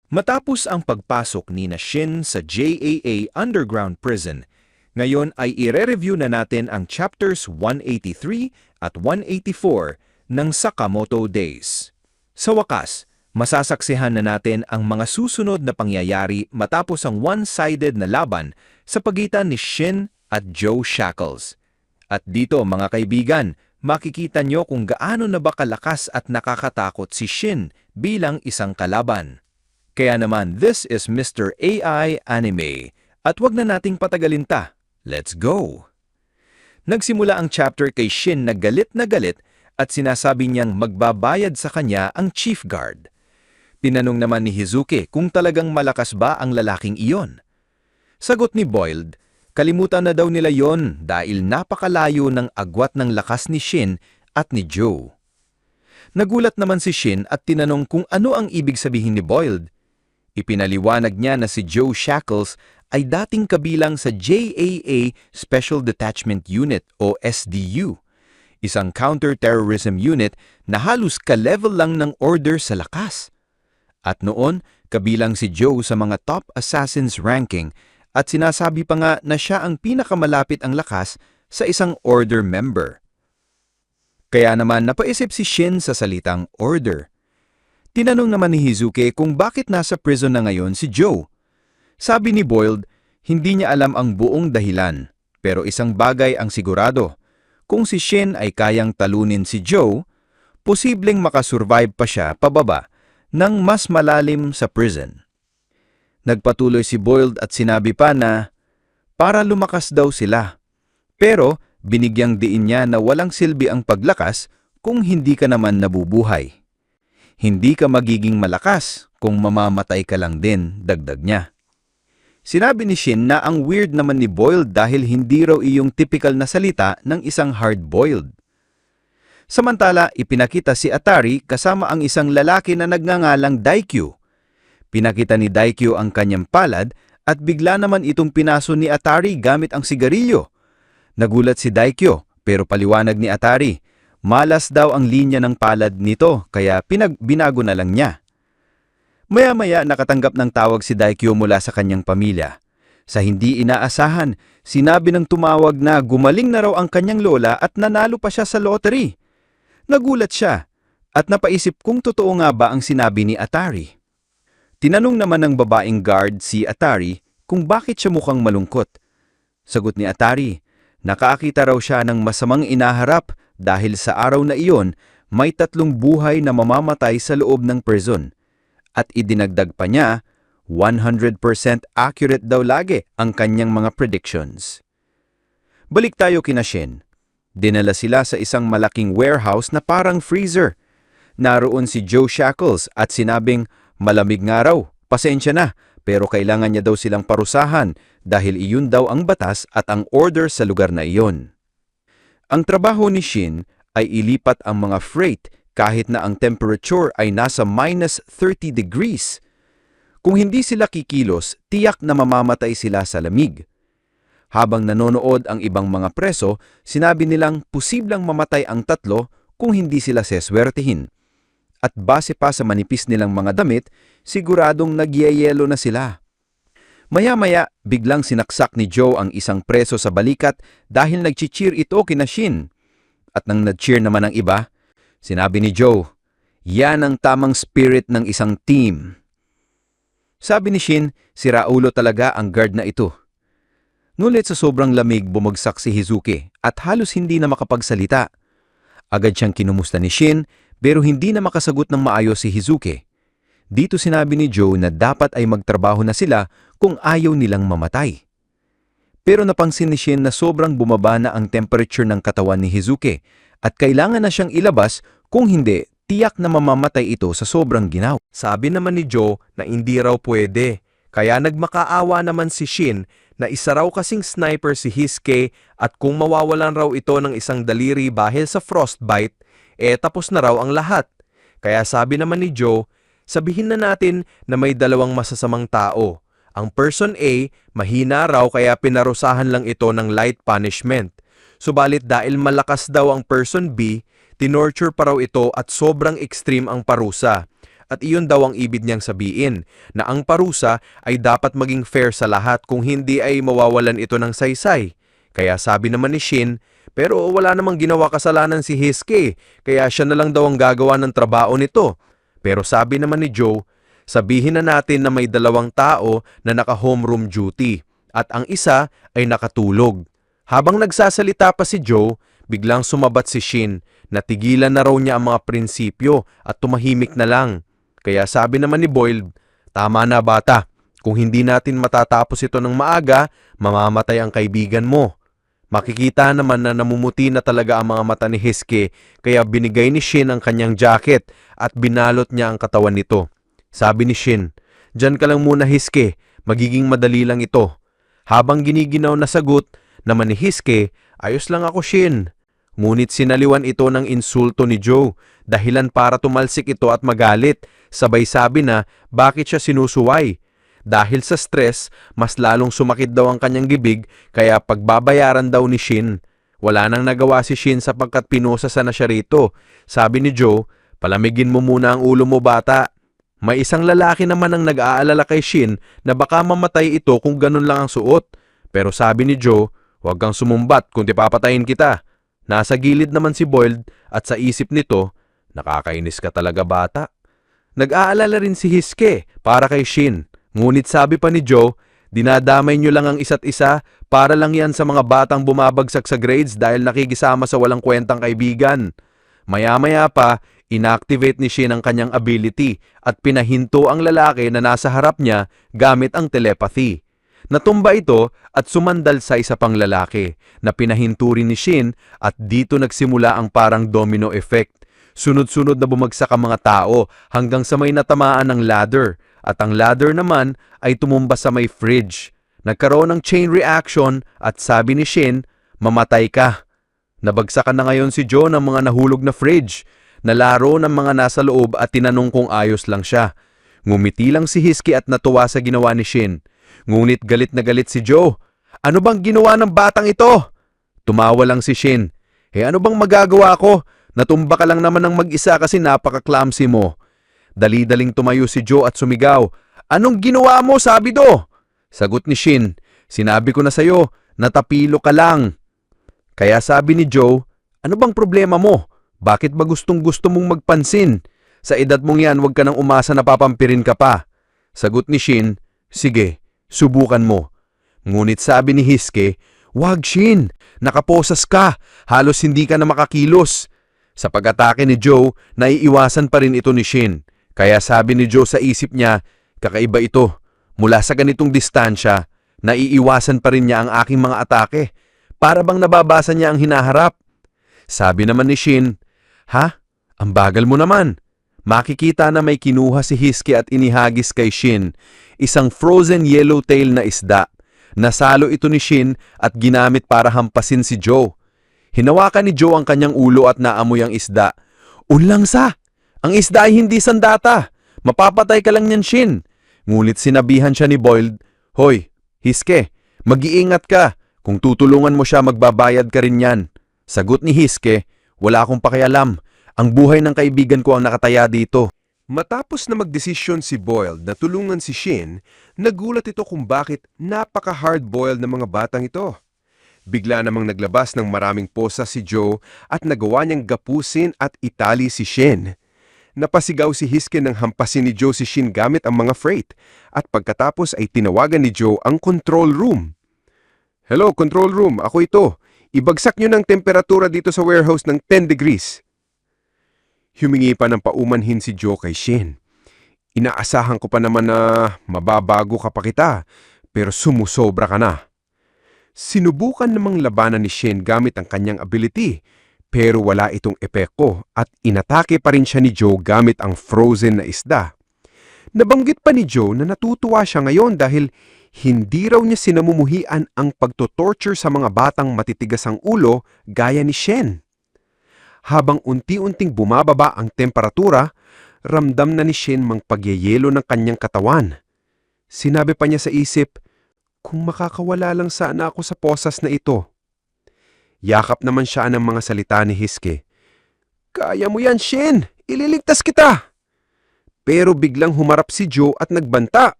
Matapos ang pagpasok ni Shin sa JAA Underground Prison, ngayon ay ire-review na natin ang chapters 183 at 184 ng Sakamoto Days. Sa wakas, masasaksihan na natin ang mga susunod na pangyayari matapos ang one-sided na laban sa pagitan ni Shin at Joe Shackles. At dito mga kaibigan, makikita nyo kung gaano na ba kalakas at nakakatakot si Shin bilang isang kalaban. Kaya naman, this is Mr. AI Anime. At wag na nating patagalin ta. Let's go! Nagsimula ang chapter kay Shin na galit at sinasabi niyang magbabayad sa kanya ang chief guard. Tinanong naman ni Hizuki kung talagang malakas ba ang lalaking iyon. Sagot ni Boiled, kalimutan na daw nila yon dahil napakalayo ng agwat ng lakas ni Shin at ni Joe. Nagulat naman si Shin at tinanong kung ano ang ibig sabihin ni Boiled. Ipinaliwanag niya na si Joe Shackles ay dating kabilang sa JAA Special Detachment Unit o SDU, isang counter-terrorism unit na halos ka-level lang ng order sa lakas. At noon, kabilang si Joe sa mga top assassins ranking at sinasabi pa nga na siya ang pinakamalapit ang lakas sa isang order member. Kaya naman napaisip si Shin sa salitang order. Tinanong naman ni Hizuki kung bakit nasa prison na ngayon si Joe. Sabi ni Boiled, hindi niya alam ang buong dahilan, pero isang bagay ang sigurado. Kung si Shin ay kayang talunin si Joe, posibleng makasurvive pa siya pababa ng mas malalim sa prison. Nagpatuloy si Boiled at sinabi pa na para lumakas daw sila. Pero binigyang diin niya na walang silbi ang paglakas kung hindi ka naman nabubuhay. Hindi ka magiging malakas kung mamamatay ka lang din, dagdag niya. Sinabi ni Shin na ang weird naman ni Boiled dahil hindi raw iyong typical na salita ng isang hard-boiled. Samantala, ipinakita si Atari kasama ang isang lalaki na nagngangalang Daikyu. Pinakita ni Daikyu ang kanyang palad at bigla naman itong pinaso ni Atari gamit ang sigarilyo. Nagulat si Daikyu pero paliwanag ni Atari, malas daw ang linya ng palad nito kaya binago na lang niya. Maya-maya nakatanggap ng tawag si Daikyu mula sa kanyang pamilya. Sa hindi inaasahan, sinabi ng tumawag na gumaling na raw ang kanyang lola at nanalo pa siya sa lottery. Nagulat siya at napaisip kung totoo nga ba ang sinabi ni Atari. Tinanong naman ng babaeng guard si Atari kung bakit siya mukhang malungkot. Sagot ni Atari, nakakita raw siya ng masamang inaharap dahil sa araw na iyon may 3 buhay na mamamatay sa loob ng prison. At idinagdag pa niya, 100% accurate daw lagi ang kanyang mga predictions. Balik tayo kina Shin. Dinala sila sa isang malaking warehouse na parang freezer. Naroon si Joe Shackles at sinabing, malamig nga raw, pasensya na, pero kailangan niya daw silang parusahan dahil iyon daw ang batas at ang order sa lugar na iyon. Ang trabaho ni Shin ay ilipat ang mga freight kahit na ang temperature ay nasa -30 degrees. Kung hindi sila kikilos, tiyak na mamamatay sila sa lamig. Habang nanonood ang ibang mga preso, sinabi nilang posibleng mamatay ang 3 kung hindi sila seswertihin. At base pa sa manipis nilang mga damit, siguradong nagyayelo na sila. Maya-maya, biglang sinaksak ni Joe ang isang preso sa balikat dahil nag-cheer ito kina Shin. At nang nag-cheer naman ang iba, sinabi ni Joe, yan ang tamang spirit ng isang team. Sabi ni Shin, siraulo talaga ang guard na ito. Ngunit sa sobrang lamig bumagsak si Hizuki at halos hindi na makapagsalita. Agad siyang kinumusta ni Shin pero hindi na makasagot ng maayos si Hizuki. Dito sinabi ni Joe na dapat ay magtrabaho na sila kung ayaw nilang mamatay. Pero napansin ni Shin na sobrang bumaba na ang temperature ng katawan ni Hizuki at kailangan na siyang ilabas kung hindi, tiyak na mamamatay ito sa sobrang ginaw. Sabi naman ni Joe na hindi raw pwede, kaya nagmakaawa naman si Shin na isa raw kasing sniper si Hizuki at kung mawawalan raw ito ng isang daliri dahil sa frostbite, tapos na raw ang lahat. Kaya sabi naman ni Joe, sabihin na natin na may 2 masasamang tao. Ang person A, mahina raw kaya pinarusahan lang ito ng light punishment. Subalit dahil malakas daw ang person B, tinorture pa raw ito at sobrang extreme ang parusa. At iyon daw ang ibig niyang sabihin, na ang parusa ay dapat maging fair sa lahat, kung hindi ay mawawalan ito ng saysay. Kaya sabi naman ni Shin, pero wala namang ginawa kasalanan si Hiske, kaya siya na lang daw ang gagawa ng trabaho nito. Pero sabi naman ni Joe, sabihin na natin na may 2 tao na naka-homeroom duty at ang isa ay nakatulog. Habang nagsasalita pa si Joe, biglang sumabat si Shin. Natigilan na raw niya ang mga prinsipyo at tumahimik na lang. Kaya sabi naman ni Boyle, tama na bata, kung hindi natin matatapos ito ng maaga, mamamatay ang kaibigan mo. Makikita naman na namumuti na talaga ang mga mata ni Hiske, kaya binigay ni Shin ang kanyang jacket at binalot niya ang katawan nito. Sabi ni Shin, "Diyan ka lang muna Hiske, magiging madali lang ito." Habang giniginaw na sagot naman ni Hiske, "Ayos lang ako Shin." Ngunit sinaliwan ito ng insulto ni Joe, dahilan para tumalsik ito at magalit, sabay sabi na bakit siya sinusuway. Dahil sa stress, mas lalong sumakit daw ang kanyang gibig, kaya pagbabayaran daw ni Shin. Wala nang nagawa si Shin sapagkat pinosasa na siya rito. Sabi ni Joe, "Palamigin mo muna ang ulo mo bata." May isang lalaki naman ang nag-aalala kay Shin na baka mamatay ito kung ganun lang ang suot. Pero sabi ni Joe, "Huwag kang sumumbat kundi papatayin kita." Nasa gilid naman si Boyle at sa isip nito, nakakainis ka talaga bata. Nag-aalala rin si Hiske para kay Shin. Ngunit sabi pa ni Joe, dinadamay nyo lang ang isa't isa, para lang yan sa mga batang bumabagsak sa grades dahil nakikisama sa walang kwentang kaibigan. Maya-maya pa, inactivate ni Shin ang kanyang ability at pinahinto ang lalaki na nasa harap niya gamit ang telepathy. Natumba ito at sumandal sa isa pang lalaki na pinahinto rin ni Shin at dito nagsimula ang parang domino effect. Sunod-sunod na bumagsak ang mga tao hanggang sa may natamaan ng ladder at ang ladder naman ay tumumba sa may fridge. Nagkaroon ng chain reaction at sabi ni Shin, "Mamatay ka." Nabagsakan na ngayon si Joe ng mga nahulog na fridge. Nalaro ng mga nasa loob at tinanong kung ayos lang siya. Ngumiti lang si Hiske at natuwa sa ginawa ni Shin. Ngunit galit na galit si Joe. "Ano bang ginawa ng batang ito?" Tumawa lang si Shin. Ano bang magagawa ko? Natumba ka lang naman ng mag-isa kasi napaka-clumsy mo." Dali-daling tumayo si Joe at sumigaw, "Anong ginawa mo, sabi do?" Sagot ni Shin, "Sinabi ko na sa'yo, natapilo ka lang." Kaya sabi ni Joe, "Ano bang problema mo? Bakit ba gustong-gusto mong magpansin? Sa edad mong yan, huwag ka nang umasa na papampirin ka pa." Sagot ni Shin, "Sige, subukan mo." Ngunit sabi ni Hiske, "Wag Shin, nakaposas ka, halos hindi ka na makakilos." Sa pag-atake ni Joe, naiiwasan pa rin ito ni Shin. Kaya sabi ni Joe sa isip niya, "Kakaiba ito. Mula sa ganitong distansya, naiiwasan pa rin niya ang aking mga atake. Para bang nababasa niya ang hinaharap." Sabi naman ni Shin, "Ha? Ang bagal mo naman." Makikita na may kinuha si Hiske at inihagis kay Shin, isang frozen yellowtail na isda. Nasalo ito ni Shin at ginamit para hampasin si Joe. Hinawakan ni Joe ang kanyang ulo at naamoy ang isda. "Unlangsa! Ang isda ay hindi sandata! Mapapatay ka lang niyan, Shin." Ngunit sinabihan siya ni Boyle, "Hoy, Hiske, mag-iingat ka. Kung tutulungan mo siya, magbabayad ka rin yan." Sagot ni Hiske, "Wala akong pakialam. Ang buhay ng kaibigan ko ang nakataya dito." Matapos na magdesisyon si Boyle na tulungan si Shin, nagulat ito kung bakit napaka-hard-boiled ng mga batang ito. Bigla namang naglabas ng maraming posa si Joe at nagawa niyang gapusin at itali si Shin. Napasigaw si Hiske nang hampasin ni Joe si Shin gamit ang mga freight at pagkatapos ay tinawagan ni Joe ang control room. "Hello, control room, ako ito. Ibagsak niyo ng temperatura dito sa warehouse ng 10 degrees. Humingi pa ng paumanhin si Joe kay Shin. "Inaasahan ko pa naman na mababago ka pa kita, pero sumusobra ka na." Sinubukan namang labanan ni Shin gamit ang kanyang ability, pero wala itong epekto at inatake pa rin siya ni Joe gamit ang frozen na isda. Nabanggit pa ni Joe na natutuwa siya ngayon dahil hindi raw niya sinamumuhian ang pagtotorture sa mga batang matitigas ang ulo gaya ni Shin. Habang unti-unting bumababa ang temperatura, ramdam na ni Shin mang pagyayelo ng kanyang katawan. Sinabi pa niya sa isip, "Kung makakawala lang sana ako sa posas na ito." Yakap naman siya ng mga salita ni Hiske. "Kaya mo yan, Shin! Ililigtas kita!" pero biglang humarap si Joe at nagbanta.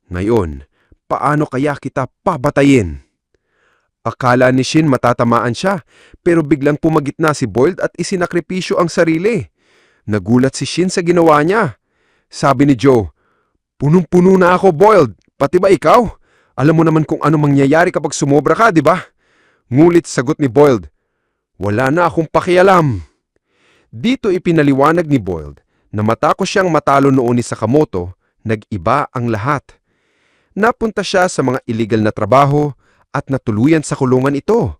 Ngayon, paano kaya kita papatayin? Akala ni Shin matatamaan siya, pero biglang pumagitna si Boyd at isinakripisyo ang sarili. Nagulat si Shin sa ginawa niya. Sabi ni Joe, "Punong-puno na ako, Boyd. Pati ba ikaw? Alam mo naman kung ano mangyayari kapag sumobra ka, di ba?" Ngulit sagot ni Boyd, "Wala na akong pakialam." Dito ipinaliwanag ni Boyd na matapos siyang matalo noon ni Sakamoto, nag-iba ang lahat. Napunta siya sa mga illegal na trabaho at natuluyan sa kulungan ito.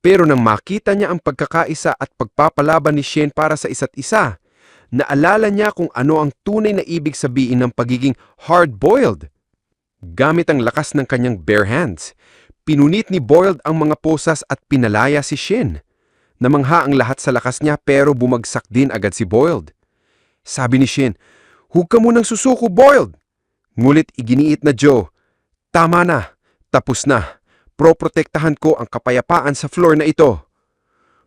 Pero nang makita niya ang pagkakaisa at pagpapalaban ni Shin para sa isa't isa, naalala niya kung ano ang tunay na ibig sabihin ng pagiging hard-boiled. Gamit ang lakas ng kanyang bare hands, pinunit ni Boyd ang mga posas at pinalaya si Shin. Namangha ang lahat sa lakas niya pero bumagsak din agad si Boyd. Sabi ni Shin, "Huwag ka munang susuko, Boyd!" Ngulit iginiit na Joe, "Tama na, tapos na. Proprotektahan ko ang kapayapaan sa floor na ito."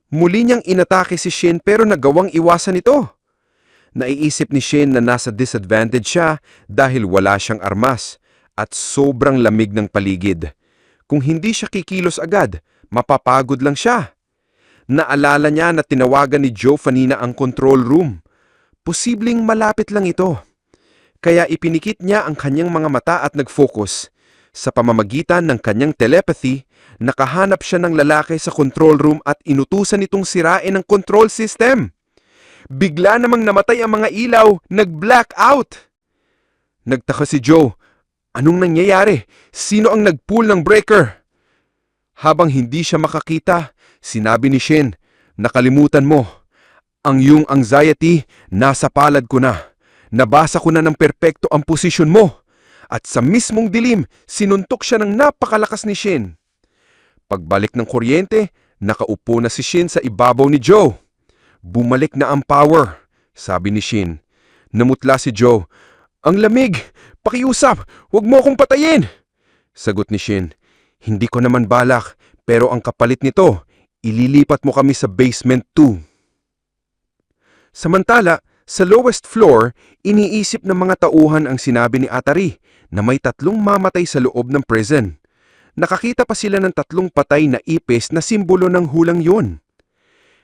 Muli niyang inatake si Shin pero nagawang iwasan ito. Naiisip ni Shin na nasa disadvantage siya dahil wala siyang armas at sobrang lamig ng paligid. Kung hindi siya kikilos agad, mapapagod lang siya. Naalala niya na tinawagan ni Joe kanina ang control room. Posibleng malapit lang ito. Kaya ipinikit niya ang kanyang mga mata at nag-focus. Sa pamamagitan ng kanyang telepathy, nakahanap siya ng lalaki sa control room at inutusan itong sirain ang control system. Bigla namang namatay ang mga ilaw, nag-black out. Nagtaka si Joe, anong nangyayari? Sino ang nag-pull ng breaker? Habang hindi siya makakita, sinabi ni Shin, "Nakalimutan mo. Ang iyong anxiety, nasa palad ko na. Nabasa ko na ng perpekto ang posisyon mo." At sa mismong dilim, sinuntok siya ng napakalakas ni Shin. Pagbalik ng kuryente, nakaupo na si Shin sa ibabaw ni Joe. "Bumalik na ang power," sabi ni Shin. Namutla si Joe, "Ang lamig! Pakiusap! Huwag mo akong patayin!" Sagot ni Shin, "Hindi ko naman balak, pero ang kapalit nito, ililipat mo kami sa basement 2. Samantala, sa lowest floor, iniisip ng mga tauhan ang sinabi ni Atari na may 3 mamatay sa loob ng prison. Nakakita pa sila ng 3 patay na ipis na simbolo ng hulang yun.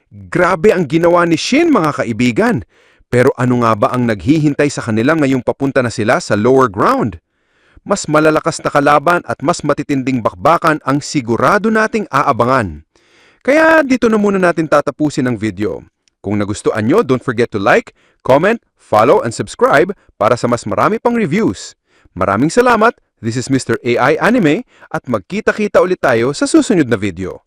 Grabe ang ginawa ni Shin, mga kaibigan. Pero ano nga ba ang naghihintay sa kanila ngayong papunta na sila sa lower ground? Mas malalakas na kalaban at mas matitinding bakbakan ang sigurado nating aabangan. Kaya dito na muna natin tatapusin ang video. Kung nagustuhan nyo, don't forget to like, comment, follow, and subscribe para sa mas marami pang reviews. Maraming salamat, this is Mr. AI Anime at magkita-kita ulit tayo sa susunod na video.